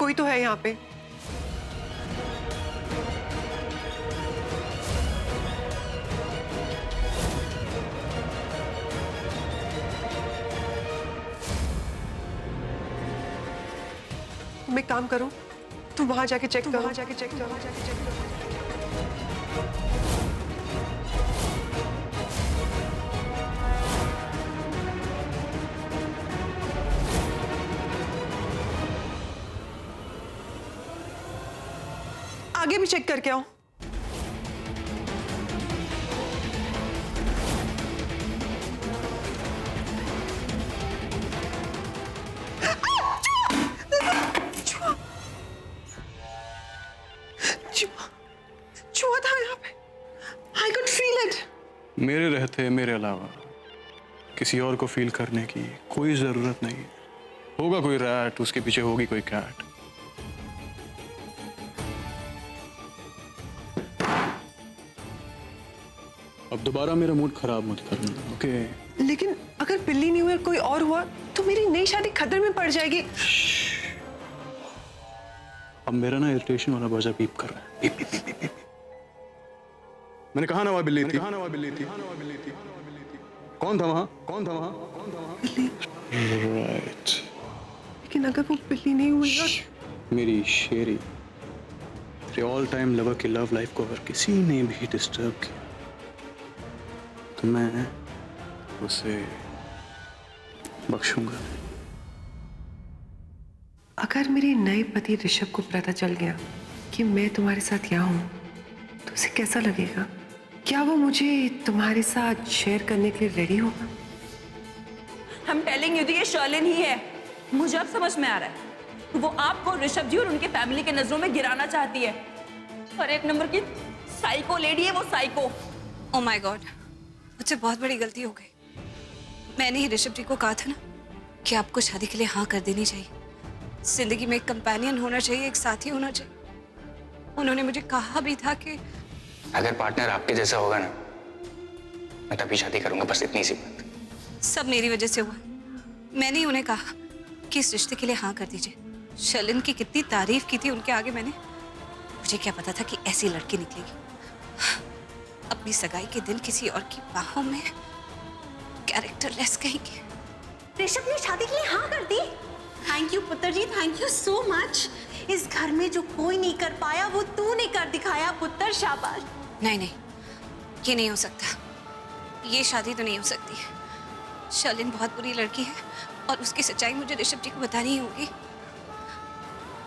कोई तो है यहाँ पे। मैं काम करूं, तुम वहां जाके चेक करो। आगे भी चेक करके आओ। चूहा था यहाँ पे। I could feel it. मेरे रहते मेरे अलावा किसी और को फील करने की कोई जरूरत नहीं है। होगा कोई रैट, उसके पीछे होगी कोई कैट। अब दोबारा मेरा मूड खराब मत करना, ओके? लेकिन अगर बिल्ली नहीं हुई, कोई और हुआ तो मेरी नई शादी खतरे में पड़ जाएगी। अब मेरा ना इरिटेशन वाला बजा बीप कर रहा है। Beep beep beep beep. मैंने कहा ना वहाँ बिल्ली थी। कौन था वहाँ? बिल्ली। राइट। लेकिन अगर वो बिल्ली नहीं हुई ना, मेरी शेरी, तेरे ऑल टाइम लवर की लव लाइफ को अगर किसी ने भी डिस्टर्ब किया तो मैं उसे बख्शूंगा। अगर मेरे नए पति ऋषभ को पता चल गया कि मैं तुम्हारे साथ यहाँ हूँ तो उसे कैसा लगेगा? क्या वो मुझे तुम्हारे साथ शेयर करने के लिए रेडी होगा? हम टेलिंग यू ये शर्लिन ही है। मुझे अब समझ में आ रहा है, वो आपको ऋषभ जी और उनके फैमिली के नजरों में गिराना चाहती है। और एक नंबर की साइको लेडी है वो, साइको। ओह माय गॉड, मुझसे बहुत बड़ी गलती हो गई। मैंने ही ऋषभ जी को कहा था ना कि आपको शादी के लिए हाँ कर देनी चाहिए, जिंदगी में एक कंपेनियन होना चाहिए, एक साथी होना चाहिए। उन्होंने मुझे कहा भी था कि अगर पार्टनर आपके जैसा होगा ना, मैं तभी शादी करूंगा, बस इतनी सी बात। सब मेरी वजह से हुआ। मैंने ही उन्हें कहा कि इस रिश्ते के लिए हाँ कर दीजिए। शर्लिन की कितनी तारीफ की थी उनके आगे मैंने। मुझे क्या पता था कि ऐसी लड़की निकलेगी। अपनी सगाई के दिन किसी और की बाहों में कैरेक्टरलेस कहेंगे। ऋषभ ने शादी के लिए हाँ कर दी। थैंक यू पुत्र जी, थैंक यू सो मच। इस घर में जो कोई नहीं कर पाया वो तूने कर दिखाया पुत्र, शाबाश। नहीं नहीं, ये नहीं हो सकता। ये शादी तो नहीं हो सकती है। शर्लिन बहुत बुरी लड़की है और उसकी सच्चाई मुझे ऋषभ जी को बतानी ही होगी।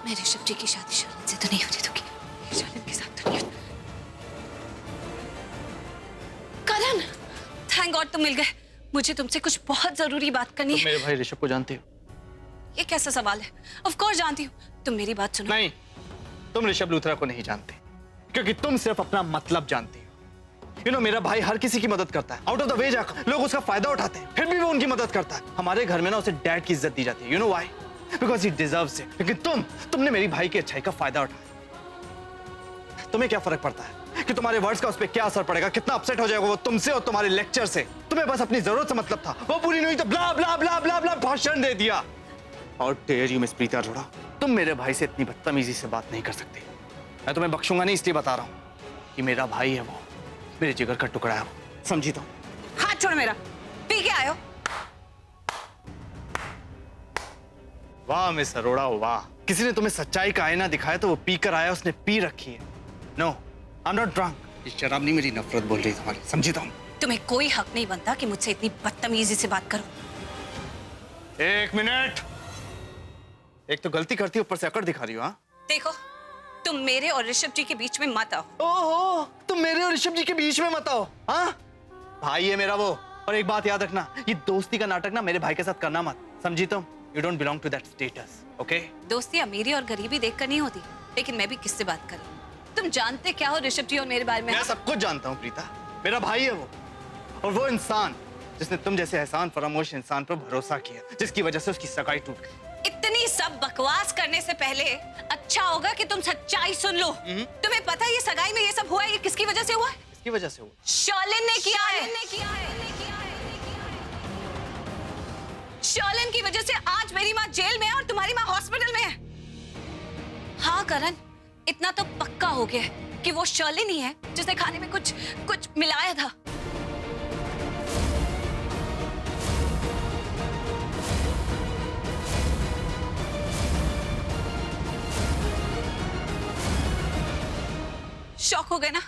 मैं ऋषभ जी की शादी शर्लिन से तो नहीं होने दूंगी। शर्लिन के साथ तो नहीं होती। करण, थैंक गॉड तुम मिल गए। मुझे तुमसे कुछ बहुत जरूरी बात करनी है। तुम मेरे भाई ऋषभ को जानते हो? ये कैसा सवाल है? ऑफ कोर्स जानती हूँ। तुम मेरी बात सुनो। नहीं, तुम ऋषभ लूथरा को नहीं जानते, क्योंकि तुम सिर्फ अपना मतलब जानती हो। मेरा भाई हर किसी की मदद करता है, आउट ऑफ द वे जाकर लोग उसका फायदा उठाते हैं, फिर भी वो उनकी मदद करता है। हमारे घर में ना उसे डैड की इज्जत दी जाती है। You know why? Because he deserves it. लेकिन तुमने मेरी भाई की अच्छाई का फायदा उठाया। तुम्हें क्या फर्क पड़ता है कि तुम्हारे वर्ड्स का उस पर क्या असर पड़ेगा, कितना अपसेट हो जाएगा वो तुमसे और तुम्हारे लेक्चर से। तुम्हें बस अपनी जरूरत से मतलब था, वो पूरी नहीं हुई तो ब्ला ब्ला ब्ला ब्ला ब्ला भाषण दे दिया। और dare you miss Preeta Arora, तुम मेरे भाई से इतनी बदतमीजी से बात नहीं कर सकती। मैं तुम्हें बख्शूंगा नहीं, इसलिए बता रहा हूं कि मेरा भाई है, वो मेरे जिगर का टुकड़ा है, वो समझी तो। हाथ छोड़ मेरा। पी के आयो। वाह मिस अरोड़ा वाह, किसी ने तुम्हें सच्चाई का आईना दिखाया तो वो पी कर आया, उसने पी रखी है। No, I am not drunk. ये शराब नहीं, मेरी नफरत बोल रही है तुम्हारी, समझी तो। तुम्हें कोई हक नहीं बनता कि मुझसे इतनी बदतमीजी से बात करो। एक मिनट, एक तो गलती करती हो, ऊपर से अकड़ दिखा रही हो। हाँ देखो, तुम मेरे और ऋषभ जी के बीच में मत आओ। ओहो, तुम मेरे और ऋषभ जी के बीच में मत आओ। हाँ, भाई है मेरा वो। और एक बात याद रखना, ये दोस्ती का नाटक ना मेरे भाई के साथ करना मत, समझी तुम? You don't belong to that status, okay? दोस्ती अमीरी और गरीबी देखकर नहीं होती, लेकिन मैं भी किससे बात करूं? तुम जानते क्या हो ऋषभ जी और मेरे बारे में? मैं सब कुछ जानता हूँ प्रीता, मेरा भाई है वो। और वो इंसान जिसने तुम जैसे एहसान फरामोश इंसान पर भरोसा किया, जिसकी वजह से उसकी सगाई टूट गई। इतनी सब बकवास करने से पहले अच्छा होगा कि तुम सच्चाई सुन लो। तुम्हें पता है ये सगाई में ये सब हुआ है, ये किसकी वजह से हुआ है? इसकी वजह से हुआ। शर्लिन ने किया है। शर्लिन की वजह से आज मेरी माँ जेल में है और तुम्हारी माँ हॉस्पिटल में है। हाँ करण, इतना तो पक्का हो गया है कि वो शर्लिन ही है जिसने खाने में कुछ कुछ मिलाया था। शॉक हो गए ना?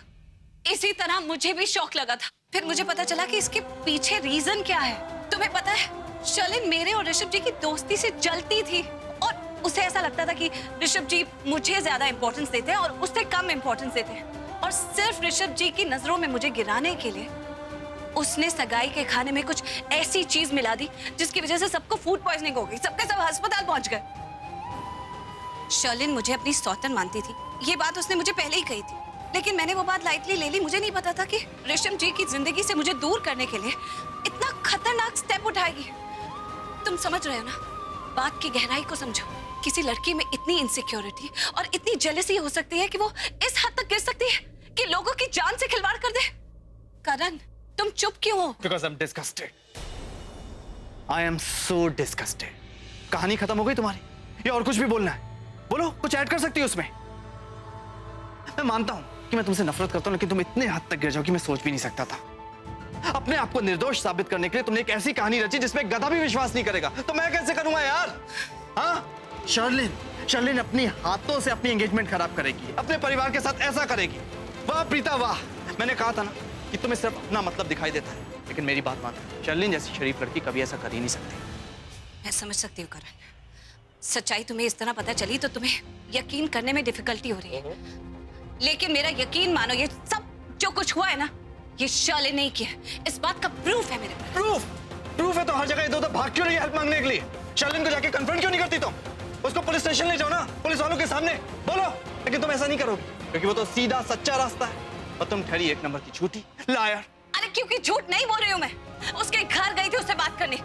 इसी तरह मुझे भी शॉक लगा था। फिर मुझे पता चला कि इसके पीछे रीजन क्या है। तुम्हें पता है, शर्लिन मेरे और ऋषभ जी की दोस्ती से जलती थी और उसे ऐसा लगता था कि ऋषभ जी मुझे ज्यादा इंपॉर्टेंस देते हैं और उससे कम इंपॉर्टेंस देते हैं। और सिर्फ ऋषभ जी की नजरों में मुझे गिराने के लिए उसने सगाई के खाने में कुछ ऐसी चीज मिला दी जिसकी वजह से सबको फूड पॉइजनिंग हो गई, सबके सब अस्पताल पहुंच गए। शर्लिन मुझे अपनी सौतन मानती थी, ये बात उसने मुझे पहले ही कही थी, लेकिन मैंने वो बात लाइटली ले ली। मुझे नहीं पता था कि ऋषभ जी की जिंदगी से मुझे दूर करने के लिए इतना खतरनाक स्टेप उठाएगी। तुम समझ रहे हो ना? बात की गहराई को समझो। किसी लड़की में इतनी इनसिक्योरिटी और इतनी जेलसी हो सकती है कि वो इस हद तक गिर सकती है कि लोगों की जान से खिलवाड़ कर दे। करण, तुम चुप क्यों हो? Because I'm disgusted. I am so disgusted. कहानी खत्म हो गई तुम्हारी? या और कुछ भी बोलना है? बोलो, कुछ ऐड कर सकती हो उसमें। मैं मानता हूं कि मैं तुमसे नफरत करता हूं, लेकिन तुम इतने हद तक गिर जाओ कि मैं सोच भी नहीं सकता था। अपने आप को निर्दोष साबित करने के लिए तुमने एक ऐसी कहानी रची जिसमें गधा भी विश्वास नहीं करेगा। तो मैं कैसे करूंगा यार? हाँ? शर्लिन अपनी हाथों से अपनी एंगेजमेंट खराब करेगी, अपने परिवार के साथ ऐसा करेगी। वाह प्रीता वाह! मैंने कहा था ना कि तुम्हें सिर्फ अपना मतलब दिखाई देता है, लेकिन मेरी बात मानो, शर्लिन जैसी शरीफ लड़की कभी ऐसा कर ही नहीं सकती। मैं समझ सकती हूँ करण, सच्चाई तुम्हें इस तरह पता चली तो तुम्हें यकीन करने में डिफिकल्टी हो रही है, लेकिन मेरा यकीन मानो, ये सब जो कुछ हुआ है ना, ये शर्लिन नहीं किया। इस बात का प्रूफ है मेरे पास। प्रूफ है तो हर जगह इधर-उधर भाग क्यों रही है हेल्प मांगने के लिए? शर्लिन को जाके कन्फ्रंट क्यों नहीं करती तुम? उसको पुलिस स्टेशन ले जाओ ना, पुलिस वालों के सामने बोलो। लेकिन तुम ऐसा नहीं करोगी क्योंकि वो तो सीधा सच्चा रास्ता है और तुम ठहरी एक नंबर की झूठी लायर। अरे क्योंकि झूठ नहीं बोल रही हूँ मैं, उसके घर गई थी उससे बात करने।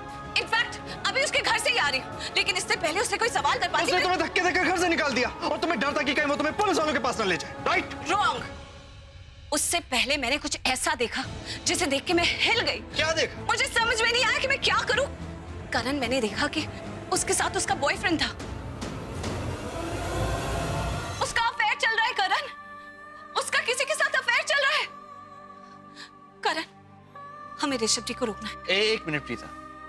इनफैक्ट अभी उसके घर से ही आ रही हूँ, लेकिन इससे पहले उससे कोई सवाल कर पाती। उसने तुम्हें धक्के देकर घर से निकाल दिया और तुम्हें डर था कि कहीं वो तुम्हें पुलिस वालों के पास न ले जाए, राइट? रॉन्ग। उससे पहले मैंने कुछ ऐसा देखा जिसे देख के मैं हिल गई। क्या देखा? मुझे समझ में नहीं आया कि मैं क्या करूं। करण, मैंने देखा कि उसके साथ उसका बॉयफ्रेंड था। उसका अफेयर चल रहा है करण, उसका किसी के साथ अफेयर चल रहा है। करण, हमें ऋषभ जी को रोकना है। एक मिनट प्रीता,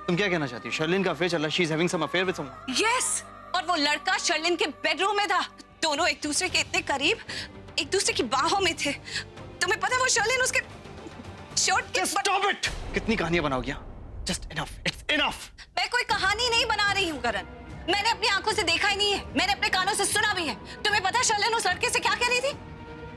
तुम क्या कहना चाहती हो? शर्लिन का अफेयर चल रहा है, she is having some affair with someone. Yes, और वो लड़का शर्लिन के बेडरूम में था। दोनों एक दूसरे के इतने करीब, एक दूसरे की बाहों में थे। तुम्हें पता है वो शर्लिन उसके शर्ट के स्टॉप इट! कितनी कहानियां बनाओगी? Just enough, it's enough. मैं कोई कहानी नहीं बना रही हूँ करण, मैंने अपनी आंखों से देखा ही नहीं है, मैंने अपने कानों से सुना भी है। तुम्हें पता है शर्लिन उस लड़के से क्या कह रही थी?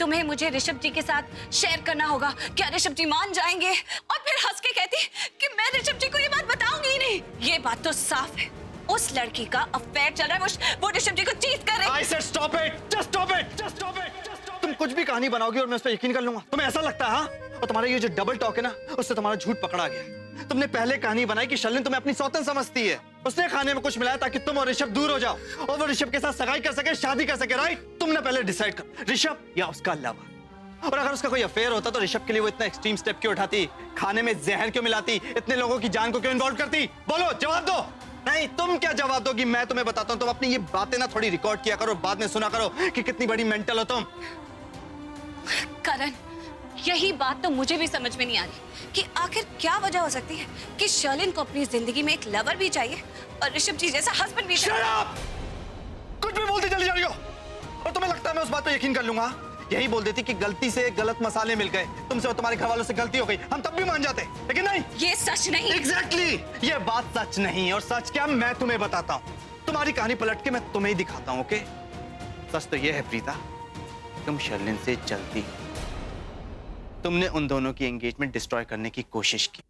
तुम्हें मुझे ऋषभ जी के साथ शेयर करना होगा, क्या ऋषभ जी मान जाएंगे? और फिर हंस के कहती कि मैं ऋषभ जी को ये बात बताऊंगी ही नहीं। ये बात तो साफ है, उस लड़की का अफेयर चल रहा है, वो ऋषभ जी को चीट कर रही है। I said stop it! Just stop it! Just stop it! Just stop it! तुम कुछ भी कहानी बनाओगी और मैं उस पर यकीन कर लूंगा? तुम्हें ऐसा लगता है? हाँ? और तुम्हारा ये जो डबल टॉक है ना, उससे तुम्हारा झूठ पकड़ा गया। तुमने पहले कहानी बनाई कि शर्लिन तुम्हें अपनी सौतन समझती है, उसने खाने में कुछ मिलाया ताकि तुम और ऋषभ दूर हो जाओ और वो ऋषभ के साथ सगाई कर सके, शादी कर सके, राइट? तुमने पहले डिसाइड कर, ऋषभ या उसका लवर। और अगर उसका कोई अफेयर होता तो ऋषभ के लिए वो इतना एक्सट्रीम स्टेप क्यों उठाती? खाने में जहर क्यों मिलाती? इतने लोगों की जान को क्यों इन्वॉल्व करती? बोलो, जवाब दो। नहीं, तुम क्या जवाब दोगी? मैं तुम्हें बताता हूं। तुम अपनी ये बातें ना थोड़ी रिकॉर्ड किया करो, बाद में सुना करो कि कितनी बड़ी मेंटल हो तुम। करण, यही बात तो मुझे भी समझ में नहीं आ रही कि आखिर क्या वजह हो सकती है कि शर्लिन को अपनी जिंदगी में एक लवर भी चाहिए और ऋषभ जी जैसा हस्बैंड भी चाहिए। Shut up! कुछ भी बोलती चली जा रही हो और तुम्हें लगता है मैं उस बात पर यकीन कर लूंगा? यही बोल देती कि गलती से गलत मसाले मिल गए, तुमसे और तुम्हारे घर वालों से गलती हो गई, हम तब भी मान जाते, लेकिन नहीं। ये सच नहीं। एग्जैक्टली, ये बात सच नहीं, और सच क्या मैं तुम्हें बताता हूँ। तुम्हारी कहानी पलट के मैं तुम्हें ही दिखाता हूँ, ओके? सच तो ये है प्रीता, तुम शर्लिन से जलती हो। तुमने उन दोनों की एंगेजमेंट डिस्ट्रॉय करने की कोशिश की।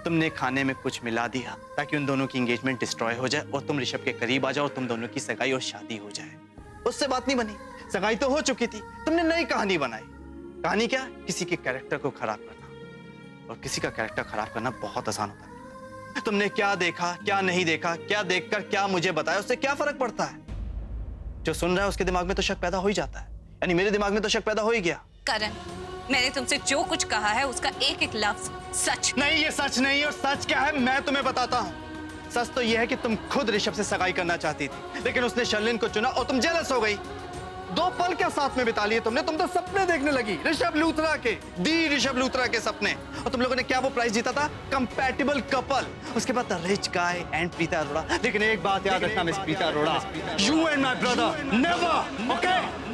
तुमने खाने में कुछ मिला दिया ताकि उन दोनों की एंगेजमेंट डिस्ट्रॉय हो जाए और तुम ऋषभ के करीब आ जाओ और तुम दोनों की सगाई और शादी हो जाए। उससे बात नहीं बनी, सगाई तो हो चुकी थी, तुमने नई कहानी बनाई। कहानी क्या? किसी के कैरेक्टर को खराब करना, और किसी का कैरेक्टर खराब करना बहुत आसान होता है। तुमने क्या देखा, क्या नहीं देखा, क्या देखकर क्या मुझे बताया, उससे क्या फर्क पड़ता है? जो सुन रहा है उसके दिमाग में तो शक पैदा हो ही जाता है, यानी मेरे दिमाग में तो शक पैदा हो ही गया। करण, मैंने तुमसे जो कुछ कहा है उसका एक एक लफ्ज सच नहीं। ये सच नहीं, और सच क्या है मैं तुम्हें बताता हूँ। सच तो यह है कि तुम खुद ऋषभ से सगाई करना चाहती थी, लेकिन उसने शर्लिन को चुना और तुम जेलस हो गई। 2 पल क्या साथ में बिता लिए तुमने? तुम तो सपने देखने लगी ऋषभ लूथरा के, दी ऋषभ लूथरा के सपने। और तुम लोगों ने क्या वो प्राइज जीता था? Compatible couple. उसके बाद the rich guy and Preeta Arora. लेकिन एक बात याद रखना miss Preeta Arora, you and my brother never, okay?